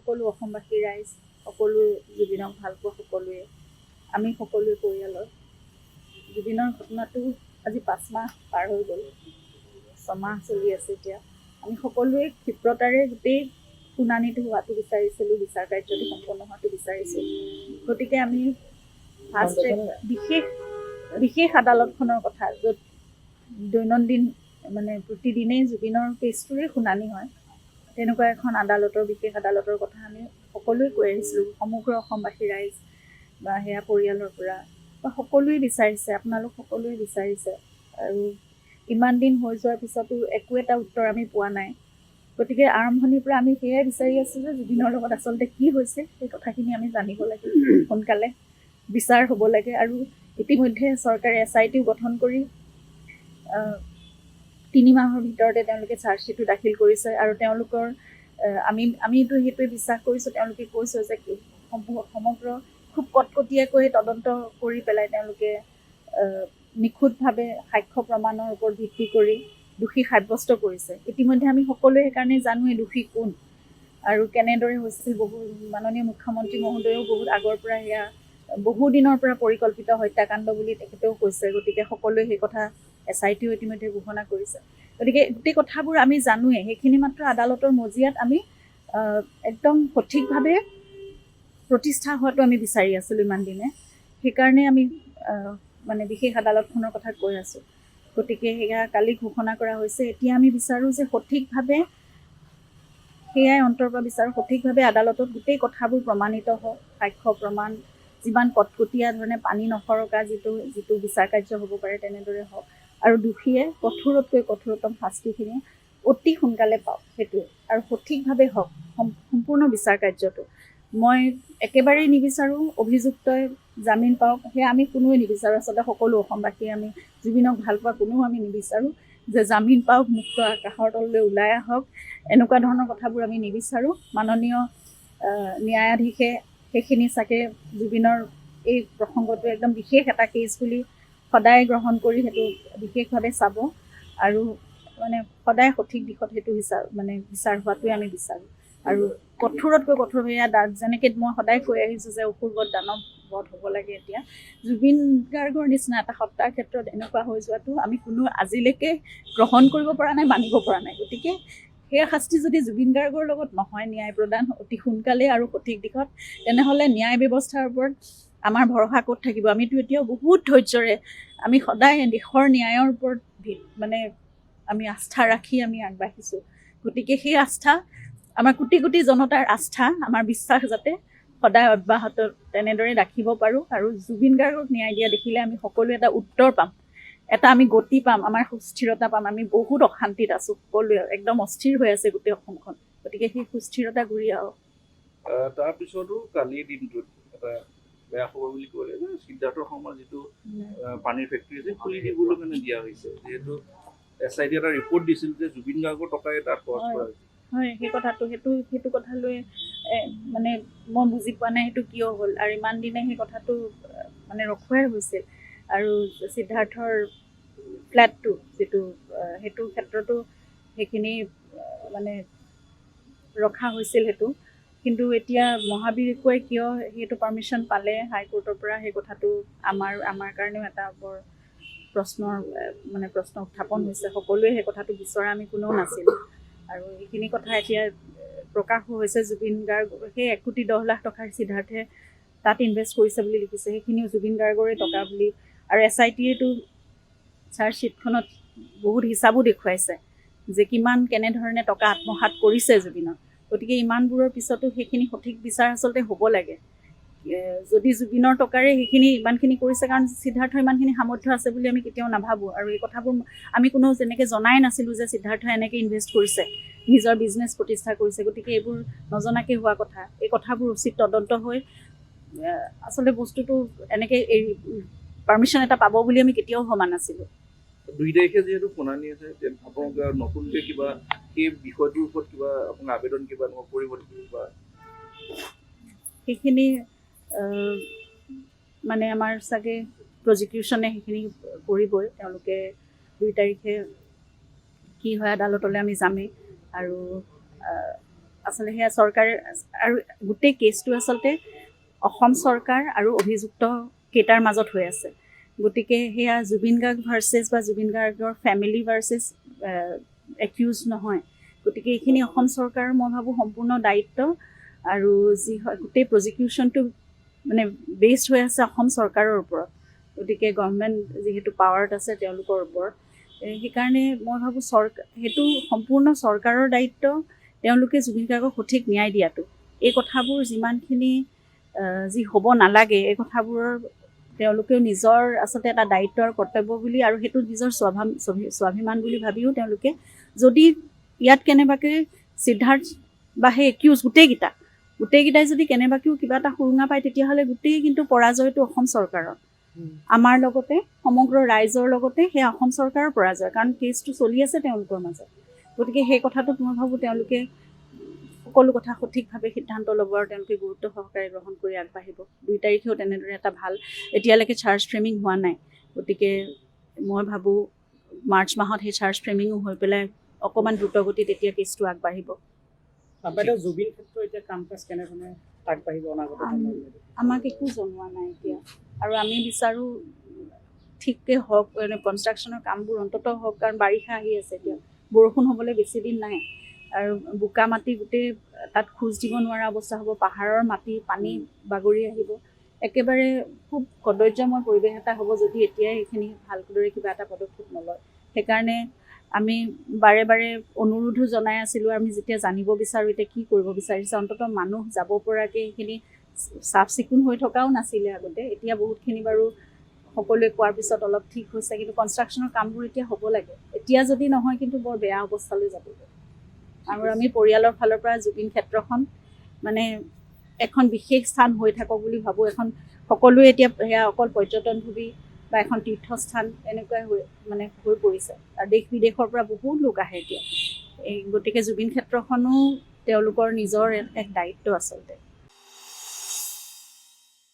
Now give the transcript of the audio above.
সকলো অসমবাসী ৰাইজ, সকলো জুবিনক ভাল পোৱা সকলোৱে, আমি সকলোৱে পৰিয়ালৰ জুবিনৰ ঘটনাটো আজি 5 মাহ পাৰ হৈ গ'ল, 6 মাহ চলি আছে এতিয়া। আমি সকলোৱে ক্ষিপ্ৰতাৰে গোটেই শুনানিটো হোৱাটো বিচাৰিছিলোঁ, বিচাৰ কাৰ্যটো সম্পন্ন হোৱাটো বিচাৰিছোঁ। গতিকে আমি ফাৰ্ষ্ট ট্ৰেক বিশেষ আদালতখনৰ কথা, য'ত দৈনন্দিন মানে প্ৰতিদিনেই জুবিনৰ কেছটোৰে শুনানি হয়, তেনেকুৱা এখন আদালতৰ বিশেষ আদালতৰ কথা আমি সকলোৱে কৈ আহিছিলোঁ। সমগ্ৰ অসমবাসী ৰাইজ বা সেয়া পৰিয়ালৰ পৰা বা সকলোৱে বিচাৰিছে, আপোনালোক সকলোৱে বিচাৰিছে। আৰু ইমান দিন হৈ যোৱাৰ পিছতো একো এটা উত্তৰ আমি পোৱা নাই। গতিকে আৰম্ভণিৰ পৰা আমি সেয়াই বিচাৰি আছোঁ যে জুবিনৰ লগত আচলতে কি হৈছে সেই কথাখিনি আমি জানিব লাগে, সোনকালে বিচাৰ হ'ব লাগে। আৰু ইতিমধ্যে চৰকাৰে SIT গঠন কৰি 3 মাহৰ ভিতৰতে তেওঁলোকে চাৰ্জশ্বিটটো দাখিল কৰিছে। আৰু তেওঁলোকৰ আমিতো সেইটোৱে বিশ্বাস কৰিছোঁ, তেওঁলোকে কৈছে যে সমগ্ৰ খুব কটকটীয়াকৈ তদন্ত কৰি পেলাই তেওঁলোকে নিখুঁতভাৱে সাক্ষ্য প্ৰমাণৰ ওপৰত ভিত্তি কৰি দোষী সাব্যস্ত কৰিছে। ইতিমধ্যে আমি সকলোৱে সেইকাৰণে জানোৱেই দোষী কোন আৰু কেনেদৰে হৈছিল। মাননীয় মুখ্যমন্ত্ৰী মহোদয়েও বহুত আগৰ পৰা সেয়া বহুদিনৰ পৰা পৰিকল্পিত হত্যাকাণ্ড বুলি তেখেতেও কৈছে। গতিকে সকলোৱে সেই কথা SITও ইতিমধ্যে ঘোষণা কৰিছে। গতিকে গোটেই কথাবোৰ আমি জানোৱেই, সেইখিনি মাত্ৰ আদালতৰ মজিয়াত আমি একদম সঠিকভাৱে প্ৰতিষ্ঠা হোৱাটো আমি বিচাৰি আছিলোঁ ইমান দিনে। সেইকাৰণে আমি মানে বিশেষ আদালতখনৰ কথা কৈ আছোঁ। গতিকে সেয়া কালি ঘোষণা কৰা হৈছে। এতিয়া আমি বিচাৰোঁ যে সঠিকভাৱে সেয়াই অন্তৰ পৰা বিচাৰোঁ, সঠিকভাৱে আদালতত গোটেই কথাবোৰ প্ৰমাণিত হওক, সাক্ষ্য প্ৰমাণ যিমান কটকটীয়া ধৰণে পানী নসৰকা যিটো বিচাৰ কাৰ্য হ'ব পাৰে তেনেদৰে হওক। আৰু দোষীয়ে কঠোৰতকৈ কঠোৰতম শাস্তিখিনি অতি সোনকালে পাওক, সেইটোৱে। আৰু সঠিকভাৱে হওক সম্পূৰ্ণ বিচাৰ কাৰ্যটো। মই একেবাৰেই নিবিচাৰোঁ অভিযুক্তই জামিন পাওক, সেয়া আমি কোনোৱে নিবিচাৰোঁ। আচলতে সকলো অসমবাসীয়ে আমি জুবিনক ভাল পোৱা কোনেও আমি নিবিচাৰোঁ যে জামিন পাওক, মুক্ত আকাশৰ তললৈ ওলাই আহক, এনেকুৱা ধৰণৰ কথাবোৰ আমি নিবিচাৰোঁ। মাননীয় ন্যায়াধীশে সেইখিনি চাগে জুবিনৰ এই প্ৰসংগটো একদম বিশেষ এটা কেছ বুলি সদায় গ্ৰহণ কৰি সেইটো বিশেষভাৱে চাব আৰু মানে সদায় সঠিক দিশত সেইটো বিচাৰ হোৱাটোৱে আমি বিচাৰোঁ। আৰু কঠোৰতকৈ কঠোৰ যেনেকৈ মই সদায় কৈ আহিছোঁ যে অপূৰ্ব দানৱ বধ হ'ব লাগে। এতিয়া জুবিন গাৰ্গৰ নিচিনা এটা সত্তাৰ ক্ষেত্ৰত এনেকুৱা হৈ যোৱাটো আমি কোনো আজিলৈকে গ্ৰহণ কৰিব পৰা নাই, মানিব পৰা নাই। গতিকে সেয়া শাস্তি যদি জুবিন গাৰ্গৰ লগত নহয় ন্যায় প্ৰদান অতি সোনকালে আৰু সঠিক দিশত, তেনেহ'লে ন্যায় ব্যৱস্থাৰ ওপৰত আমাৰ ভৰসা ক'ত থাকিব। আমিতো এতিয়াও বহুত ধৈৰ্যৰে আমি সদায় দেশৰ ন্যায়ৰ ওপৰত আমি আস্থা ৰাখি আমি আগবাঢ়িছোঁ। গতিকে সেই আস্থা আমাৰ কোটি কোটি জনতাৰ আস্থা, আমাৰ বিশ্বাস যাতে সদায় অব্যাহত তেনেদৰে ৰাখিব পাৰোঁ। আৰু জুবিন গাৰ্গক ন্যায় দিয়া দেখিলে আমি সকলোৱে এটা উত্তৰ পাম, আমি গতি পাম, আমাৰ সুস্থিৰতা পাম। আমি বহুত অশান্তিত আছোঁ, সকলোৱে একদম অস্থিৰ হৈ আছে গোটেই অসমখন। গতিকে সেই সুস্থিৰতা ঘূৰি আহক। তাৰপিছতো কালিৰ দিনটোত এটা বেয়া খবৰ বুলি ক'লে যে সিদ্ধাৰ্থৰ সময়ত যিটো পানীৰ ফেক্টৰী আছে খুলি দিবলৈ মানে দিয়া হৈছে, যিহেতু SIT এটা ৰিপৰ্ট দিছিল যে জুবিন গাৰ্গৰ টকাই তাত খৰচ কৰা হৈছে। হয়, সেই কথাটো সেইটো কথা লৈ মানে মই বুজি পোৱা নাই সেইটো কিয় হ'ল। আৰু ইমান দিনে সেই কথাটো মানে ৰখুৱাই হৈছিল। আৰু সিদ্ধাৰ্থৰ ফ্লেটটো যিটো সেইটো ক্ষেত্ৰতো সেইখিনি মানে ৰখা হৈছিল সেইটো। কিন্তু এতিয়া মহাবিৰকুৱে কিয় সেইটো পাৰ্মিশ্যন পালে হাইকোৰ্টৰ পৰা, সেই কথাটো আমাৰ কাৰণেও এটা বৰ প্ৰশ্ন উত্থাপন হৈছে। সকলোৱে সেই কথাটো বিচৰা আমি কোনেও নাছিলোঁ। আৰু এইখিনি কথা এতিয়া প্ৰকাশ হৈছে। জুবিন গাৰ্গ সেই 1 কোটি 10 লাখ টকাৰ সিদ্ধাৰ্থে তাত ইনভেষ্ট কৰিছে বুলি লিখিছে, সেইখিনিও জুবিন গাৰ্গৰে টকা বুলি। আৰু SITয়েতো চাৰ্জশ্বিটখনত বহুত হিচাপো দেখুৱাইছে যে কেনেধৰণে টকা আত্মসাৎ কৰিছে জুবিনৰ। গতিকে ইমানবোৰৰ পিছতো সেইখিনি সঠিক বিচাৰ আচলতে হ'ব লাগে। যদি জুবিনৰ টকাৰে সেইখিনি ইমানখিনি কৰিছে, কাৰণ সিদ্ধাৰ্থৰ ইমানখিনি সামৰ্থ্য আছে বুলি আমি কেতিয়াও নাভাবোঁ। আৰু এই কথাবোৰ আমি কোনেও যেনেকৈ জনাই নাছিলোঁ যে সিদ্ধাৰ্থই এনেকৈ ইনভেষ্ট কৰিছে, নিজৰ বিজনেছ প্ৰতিষ্ঠা কৰিছে। গতিকে এইবোৰ নজনাকৈ হোৱা কথা। এই কথাবোৰ উচিত তদন্ত হৈ আচলতে বস্তুটো এনেকৈ পাৰ্মিশ্যন এটা পাব বুলি আমি কেতিয়াও ভবা নাছিলোঁ। 2 তাৰিখে যিহেতু শুনানি আছে, আপোনালোকে নতুনকৈ কিবা সেই বিষয়টোৰ ওপৰত কিবা আপোনাৰ আবেদন কিবা কৰিব নেকি? সেইখিনি মানে আমাৰ চাগে প্ৰজিকিউশ্যনে সেইখিনি কৰিবই। তেওঁলোকে 2 তাৰিখে কি হয় আদালতলৈ আমি যামেই। আৰু আচলতে সেয়া চৰকাৰে আৰু গোটেই কেছটো আচলতে অসম চৰকাৰ আৰু অভিযুক্ত কেইটাৰ মাজত হৈ আছে। গতিকে সেয়া জুবিন গাৰ্গ ভাৰ্চেছ বা জুবিন গাৰ্গৰ ফেমিলি ভাৰ্চেছ একিউজ নহয়। গতিকে এইখিনি অসম চৰকাৰৰ মই ভাবোঁ সম্পূৰ্ণ দায়িত্ব, আৰু যি হয় গোটেই প্ৰজিকিউশ্যনটো মানে বেছড হৈ আছে অসম চৰকাৰৰ ওপৰত। গতিকে গভৰ্ণমেণ্ট যিহেতু পাৱাৰত আছে তেওঁলোকৰ ওপৰত, সেইকাৰণে মই ভাবোঁ সেইটো সম্পূৰ্ণ চৰকাৰৰ দায়িত্ব, তেওঁলোকে জুবিন গাৰ্গক সঠিক ন্যায় দিয়াটো। এই কথাবোৰ যিমানখিনি যি হ'ব নালাগে, এই কথাবোৰৰ তেওঁলোকেও নিজৰ আচলতে এটা দায়িত্ব আৰু কৰ্তব্য বুলি, আৰু সেইটো নিজৰ স্বাভিমান বুলি ভাবিও তেওঁলোকে যদি ইয়াত কেনেবাকৈ সিদ্ধাৰ্থ বা সেই একিউজ গোটেইকেইটাই যদি কেনেবাকৈও কিবা এটা সুৰুঙা পায়, তেতিয়াহ'লে গোটেই কিন্তু পৰাজয়টো অসম চৰকাৰৰ, আমাৰ লগতে সমগ্ৰ ৰাইজৰ লগতে সেই অসম চৰকাৰৰ পৰাজয়, কাৰণ কেছটো চলি আছে তেওঁলোকৰ মাজত। গতিকে সেই কথাটোত মই ভাবোঁ তেওঁলোকে সকলো কথা সঠিকভাৱে সিদ্ধান্ত ল'ব আৰু তেওঁলোকে গুৰুত্ব সহকাৰে গ্ৰহণ কৰি আগবাঢ়িব। 2 তাৰিখেও তেনেদৰে এটা ভাল, এতিয়ালৈকে চাৰ্জ ফ্ৰেমিং হোৱা নাই। গতিকে মই ভাবোঁ মাৰ্চ মাহত সেই চাৰ্জ ফ্ৰেমিঙো হৈ পেলাই অকণমান দ্ৰুতগতিত এতিয়া কেছটো আগবাঢ়িব। বাইদেউ, জুবিন ক্ষেত্ৰ এতিয়া কাম কাজ কেনেধৰণে আগবাঢ়িব অনাগত সময়ত? আমাক একো জনোৱা নাই এতিয়া, আৰু আমি বিচাৰোঁ ঠিককৈ হওক, কনষ্ট্ৰাকশ্যনৰ কামবোৰ অন্ততঃ হওক, কাৰণ বাৰিষা আহি আছে, এতিয়া বৰষুণ হ'বলৈ বেছি দিন নাই, আৰু বোকা মাটি গোটেই তাত খোজ দিব নোৱাৰা অৱস্থা হ'ব, পাহাৰৰ মাটি পানী বাগৰি আহিব, একেবাৰে খুব কদৰ্যময় পৰিৱেশ এটা হ'ব যদি এতিয়াই সেইখিনি ভালদৰে কিবা এটা পদক্ষেপ নলয়। সেইকাৰণে আমি বাৰে বাৰে অনুৰোধো জনাই আছিলোঁ। আমি যেতিয়া জানিব বিচাৰোঁ এতিয়া কি কৰিব বিচাৰিছে, অন্ততঃ মানুহ যাব পৰাকৈ সেইখিনি চাফ চিকুণ হৈ থকাও নাছিলে আগতে, এতিয়া বহুতখিনি বাৰু সকলোৱে কোৱাৰ পিছত অলপ ঠিক হৈছে, কিন্তু কনষ্ট্ৰাকশ্যনৰ কামবোৰ এতিয়া হ'ব লাগে। এতিয়া যদি নহয় কিন্তু বৰ বেয়া অৱস্থালৈ যাবগৈ। আৰু আমি পৰিয়ালৰ ফালৰ পৰা জুবিন ক্ষেত্ৰখন মানে এখন বিশেষ স্থান হৈ থাকক বুলি ভাবোঁ। এখন সকলোৱে এতিয়া সেয়া অকল পৰ্যটনভূমি বা এখন তীৰ্থস্থান এনেকুৱাই হৈ পৰিছে, আৰু দেশ বিদেশৰ পৰা বহুত লোক আহে এতিয়া। গতিকে জুবিন ক্ষেত্ৰখনো তেওঁলোকৰ নিজৰ এক দায়িত্ব আচলতে।